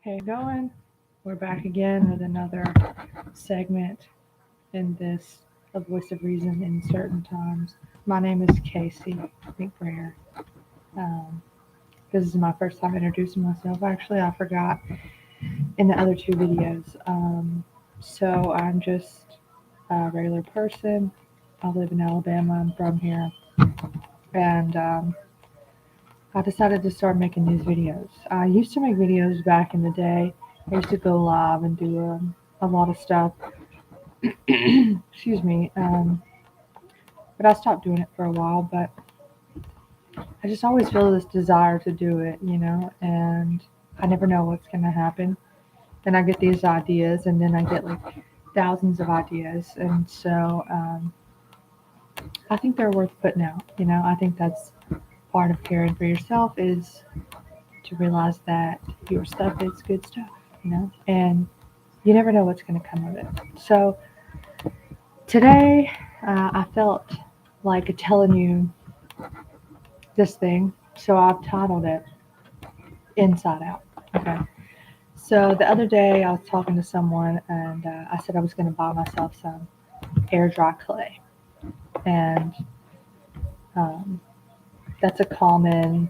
Hey, going. We're back again with another segment in this A Voice of Reason in Certain Times. My name is Casey McBrayer. Um, this is my first time introducing myself. Actually, I forgot in the other two videos. So I'm just a regular person. I live in Alabama. I'm from here. And I decided to start making these videos. I used to make videos back in the day. I used to go live and do a lot of stuff. Excuse me. But I stopped doing it for a while. But I just always feel this desire to do it, and I never know what's going to happen. Then I get these ideas, and then I get like thousands of ideas. And so I think they're worth putting out. I think that's part of caring for yourself is to realize that your stuff is good stuff, and you never know what's going to come of it. So today, I felt like telling you this thing, so I've titled it Inside Out. Okay. So the other day, I was talking to someone, and I said I was going to buy myself some air dry clay, and um, that's a common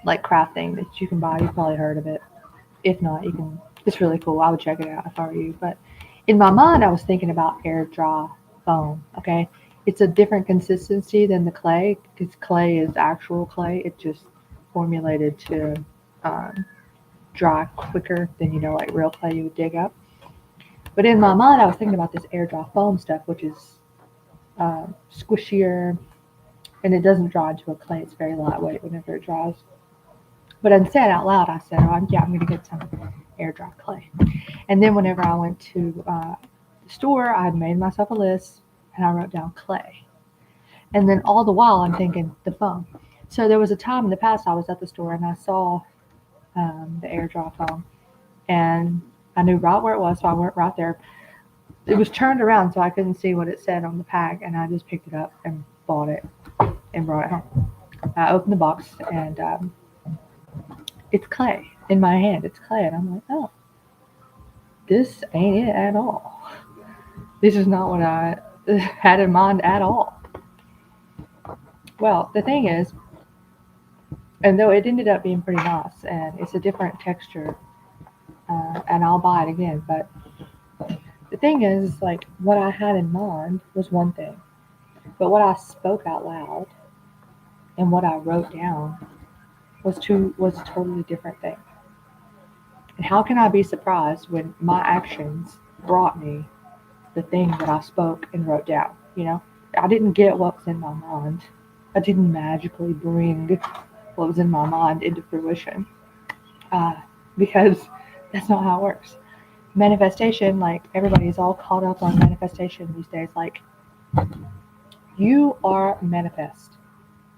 like craft thing that you can buy. You've probably heard of it. If not, you can. It's really cool. I would check it out if I were you. But in my mind, I was thinking about air dry foam. Okay, it's a different consistency than the clay because clay is actual clay. It just formulated to um, dry quicker than like real clay you would dig up. But in my mind, I was thinking about this air dry foam stuff, which is squishier and it doesn't dry into a clay. It's very lightweight whenever it dries. But instead, out loud, I said, "Oh, yeah, I'm going to get some air dry clay." And then whenever I went to the store, I had made myself a list and I wrote down clay. And then all the while, I'm thinking the foam. So there was a time in the past I was at the store and I saw the air dry foam, and I knew right where it was, so I went right there. It was turned around so I couldn't see what it said on the pack, and I just picked it up and bought it and brought it home. I opened the box, and it's clay in my hand. It's clay, and I'm like, oh, this ain't it at all. This is not what I had in mind at all. Well, the thing is, and though it ended up being pretty nice, and it's a different texture, and I'll buy it again, but the thing is, like, what I had in mind was one thing, but what I spoke out loud and what I wrote down was a totally different thing. And how can I be surprised when my actions brought me the thing that I spoke and wrote down? I didn't get what was in my mind. I didn't magically bring what was in my mind into fruition, uh, because that's not how it works. Manifestation, like everybody's all caught up on manifestation these days. Like you are manifest.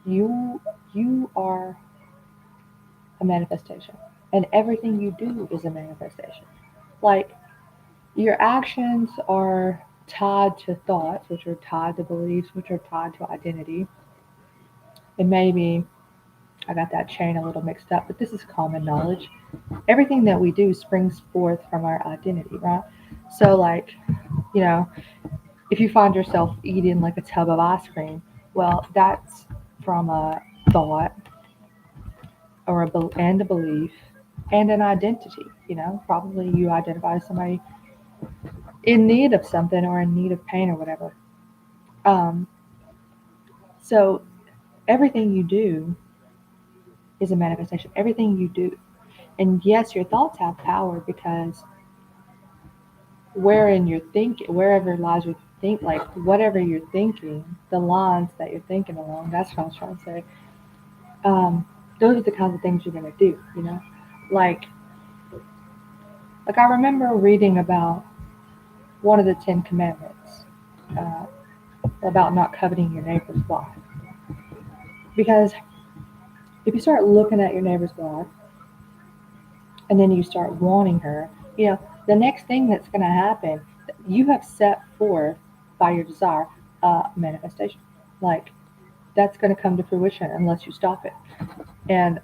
You you are a manifestation, and everything you do is a manifestation. Like your actions are tied to thoughts, which are tied to beliefs, which are tied to identity. And maybe I got that chain a little mixed up, but this is common knowledge. Everything that we do springs forth from our identity, right? So, like, you know, if you find yourself eating like a tub of ice cream, well, that's from a thought or and a belief and an identity. Probably you identify as somebody in need of something or in need of pain or whatever. Um, so everything you do is a manifestation. Everything you do, and yes, your thoughts have power because wherein you're thinking, wherever lies your think, like whatever you're thinking, the lines that you're thinking along. That's what I was trying to say. Um, those are the kinds of things you're gonna do. Like I remember reading about one of the Ten Commandments uh, about not coveting your neighbor's wife. Because if you start looking at your neighbor's wife and then you start wanting her, the next thing that's going to happen, you have set forth by your desire manifestation. Like that's going to come to fruition unless you stop it. And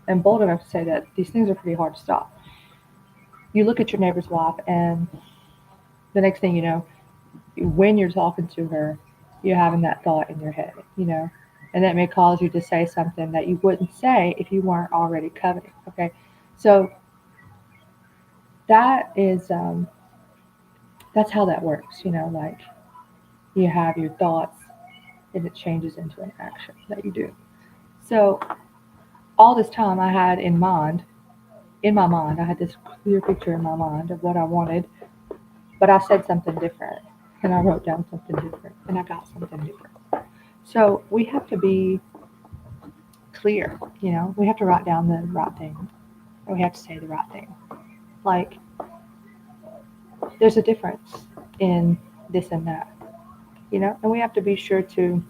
and bold enough to say that these things are pretty hard to stop. You look at your neighbor's wife, and the next thing you know, when you're talking to her, you're having that thought in your head, and that may cause you to say something that you wouldn't say if you weren't already coveting. Okay, so that is that's how that works. Like you have your thoughts, and it changes into an action that you do. So all this time, I had in my mind, I had this clear picture in my mind of what I wanted, but I said something different, and I wrote down something different, and I got something different. So we have to be clear, we have to write down the right thing, and we have to say the right thing. Like, there's a difference in this and that, and we have to be sure to,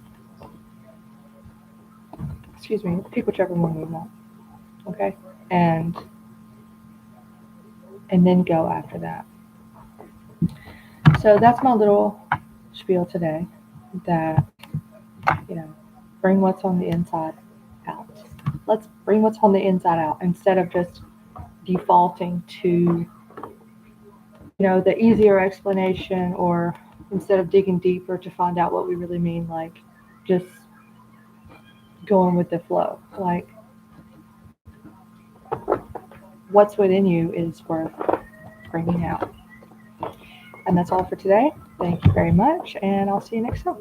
excuse me, pick whichever one we want, okay? And then go after that. So that's my little spiel today, that, you know, bring what's on the inside out. Let's bring what's on the inside out instead of just defaulting to, the easier explanation, or instead of digging deeper to find out what we really mean, like just going with the flow. Like, what's within you is worth bringing out. And that's all for today. Thank you very much, and I'll see you next time.